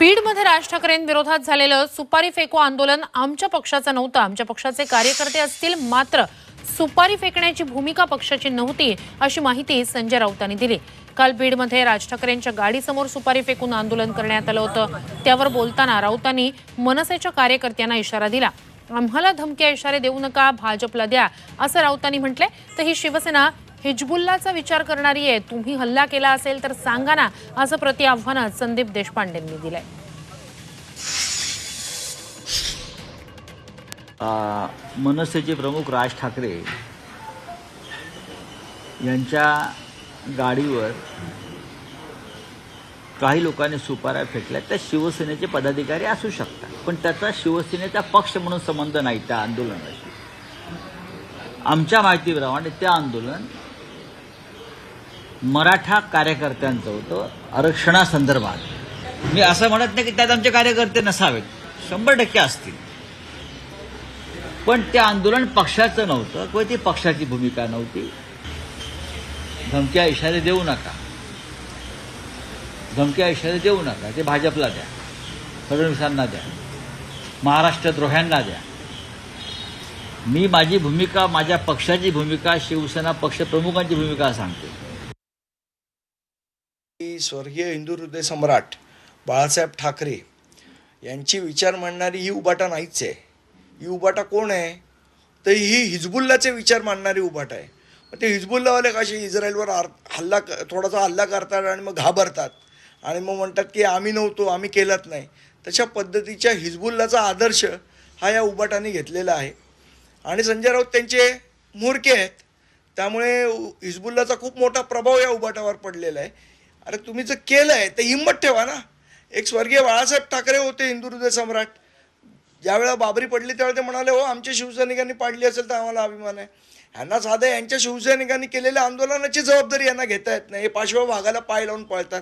बीडमध्ये राज ठाकरेंविरोधात झालेलं सुपारी फेको आंदोलन आमच्या पक्षाचं नव्हतं. आमच्या पक्षाचे कार्यकर्ते असतील, मात्र सुपारी फेकण्याची भूमिका पक्षाची नव्हती, अशी माहिती संजय राऊतांनी दिली. काल बीडमध्ये राज ठाकरेंच्या गाडीसमोर सुपारी फेकून आंदोलन करण्यात आलं होतं. त्यावर बोलताना राऊतांनी मनसेच्या कार्यकर्त्यांना इशारा दिला. आम्हाला धमक्या इशारे देऊ नका, भाजपला द्या, असं राऊतांनी म्हटलंय. तर ही शिवसेना हिजबुल्लाचा विचार करणारी आहे, तुम्ही हल्ला केला असेल तर सांगा ना, असं प्रतिआव्हान संदीप देशपांडेंनी दिलंय. मनसेचे प्रमुख राज ठाकरे यांच्या गाडीवर काही लोकांनी सुपाऱ्या फेकल्या. त्या शिवसेनेचे पदाधिकारी असू शकतात, पण त्याचा शिवसेनेचा पक्ष म्हणून संबंध नाही त्या आंदोलनाशी. आमच्या माहितीप्रमाणे ते आंदोलन मराठा कार्यकर्त्यांचं होतं आरक्षणासंदर्भात. मी असं म्हणत नाही की त्यात आमचे कार्यकर्ते नसावेत, 100% असतील, पण ते आंदोलन पक्षाचं नव्हतं किंवा ती पक्षाची भूमिका नव्हती. धमक्या इशारे देऊ नका, धमक्या इशारे देऊ नका, ते भाजपला द्या, फडणवीसांना द्या, महाराष्ट्रद्रोह्यांना द्या. मी माझी भूमिका, माझ्या पक्षाची भूमिका, शिवसेना पक्षप्रमुखांची भूमिका सांगतो. स्वर्गीय हिंदू हृदय सम्राट बाळासाहेब ठाकरे यांची विचार मांडणारी ही उभाटा नाहीच आहे. ही उभाटा कोण आहे? तर ही हिजबुल्लाचे विचार मांडणारी उभाटा आहे. ते हिजबुल्लावाले कसे इस्रायलवर थोडासा हल्ला करतात आणि मग घाबरतात आणि मग म्हणतात की आम्ही नव्हतो, आम्ही केलंच नाही. तशा पद्धतीच्या हिजबुल्लाचा आदर्श हा या उभाटाने घेतलेला आहे आणि संजय राऊत त्यांचे म्होरके आहेत. त्यामुळे हिजबुल्लाचा खूप मोठा प्रभाव या उभाटावर पडलेला आहे. अरे तुम्ही जर केलं आहे तर हिंमत ठेवा ना. एक स्वर्गीय बाळासाहेब ठाकरे होते हिंदू हृदय सम्राट. ज्यावेळेला बाबरी पडली त्यावेळेला ते म्हणाले, हो आमच्या शिवसैनिकांनी पाडली असेल तर आम्हाला अभिमान आहे. ह्यांना साधं यांच्या शिवसैनिकांनी केलेल्या आंदोलनाची जबाबदारी यांना घेता येत नाही. हे पाचव्या भागाला पाय लावून पळतात.